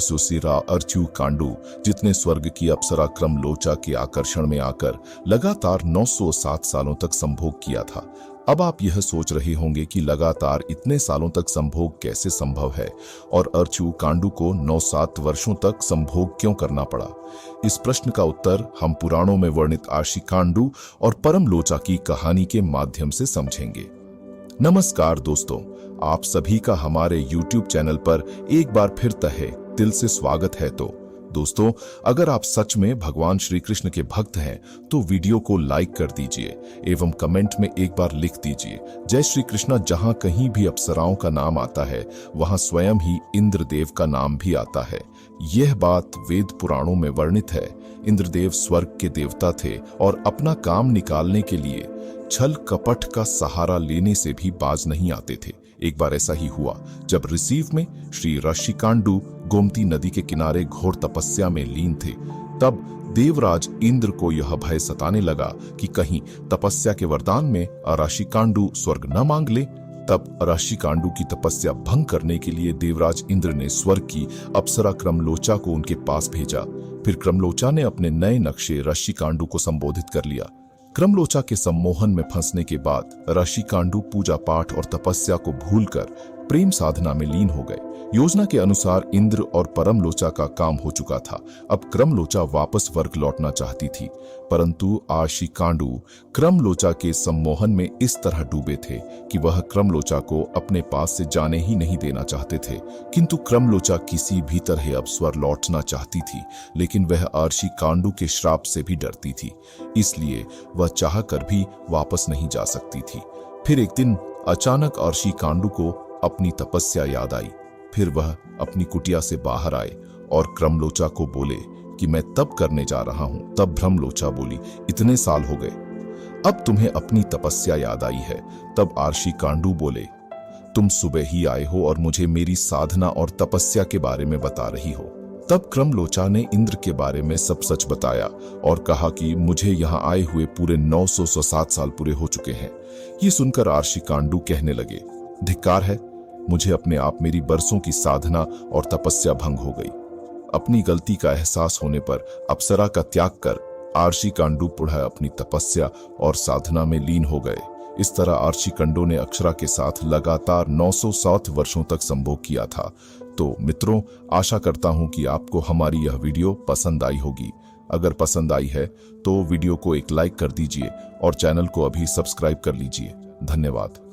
सुसिरा अर्च्यू कांडू, जितने स्वर्ग की अप्सरा क्रमलोचा के आकर्षण में आकर लगातार 907 सालों तक संभोग किया था। अब आप यह सोच रहे होंगे कि लगातार इतने सालों तक संभोग कैसे संभव है और अर्च्यू कांडू को 907 वर्षों तक संभोग क्यों करना पड़ा। इस प्रश्न का उत्तर हम पुराणों में वर्णित आर्षी कांडू और परमलोचा की कहानी के माध्यम से समझेंगे। नमस्कार दोस्तों, आप सभी का हमारे YouTube चैनल पर एक बार फिर तहे दिल से स्वागत है। तो दोस्तों, अगर आप सच में भगवान श्री कृष्ण के भक्त हैं तो वीडियो को लाइक कर दीजिए एवं कमेंट में एक बार लिख दीजिए जय श्री कृष्णा। जहां कहीं भी अप्सराओं का नाम आता है वहां स्वयं ही इंद्रदेव का नाम भी आता है। यह बात वेद पुराणों में वर्णित है। इंद्रदेव स्वर्ग के देवता थे और अपना काम निकालने के लिए छल कपट का सहारा लेने से भी बाज नहीं आते थे। एक बार ऐसा ही हुआ जब ऋषिव में श्री ऋषि कांडू गोमती नदी के किनारे घोर तपस्या में लीन थे। तब देवराज इंद्र को यह भय सताने लगा कि कहीं तपस्या के वरदान में अराशी कांडू स्वर्ग न मांग ले। तब अराशी कांडू की तपस्या भंग करने के लिए देवराज इंद्र ने स्वर्ग की अप्सरा क्रमलोचा को उनके पास भेजा। फिर क्रमलोचा ने अपने नए नक्शे ऋषि कांडू को संबोधित कर लिया। क्रमलोचा के सम्मोहन में फंसने के बाद ऋषि कांडू पूजा पाठ और तपस्या को भूलकर प्रेम साधना में लीन हो गए। योजना के अनुसार इंद्र और परमलोचा का काम हो चुका था। अब क्रमलोचा वापस स्वर्ग लौटना चाहती थी, परंतु आर्षी कांडू क्रमलोचा के सम्मोहन में इस तरह डूबे थे कि वह क्रमलोचा को अपने पास से जाने ही नहीं देना चाहते थे। किंतु क्रमलोचा किसी भी तरह अब स्वर्ग लौटना चाहती थी, लेकिन वह आर्षी कांडू के श्राप से भी डरती थी, इसलिए वह चाहकर भी वापस नहीं जा सकती थी। फिर एक दिन अचानक आर्षी कांडू को अपनी तपस्या याद आई। फिर वह अपनी कुटिया से बाहर आए और क्रमलोचा को बोले कि मैं तप करने जा रहा हूं। तब ब्रह्मलोचा बोली, इतने साल हो गए, अब तुम्हें अपनी तपस्या याद आई है। तब आर्षी कांडू बोले, तुम सुबह ही आए हो और मुझे मेरी साधना और तपस्या के बारे में बता रही हो। तब क्रमलोचा ने इंद्र के बारे में सब सच बताया और कहा कि मुझे यहाँ आए हुए पूरे 907 साल पूरे हो चुके हैं। ये सुनकर आर्षी कांडू कहने लगे, धिक्कार है, मुझे अपने आप मेरी बरसों की साधना और तपस्या भंग हो गई। अपनी गलती का एहसास होने पर अप्सरा का त्याग कर आर्षी कांडू पुनः अपनी तपस्या और साधना में लीन हो गए। इस तरह आर्षी कांडू ने अप्सरा के साथ लगातार 907 वर्षों तक संभोग किया था। तो मित्रों, आशा करता हूं कि आपको हमारी यह वीडियो पसंद आई होगी। अगर पसंद आई है तो वीडियो को एक लाइक कर दीजिए और चैनल को अभी सब्सक्राइब कर लीजिए। धन्यवाद।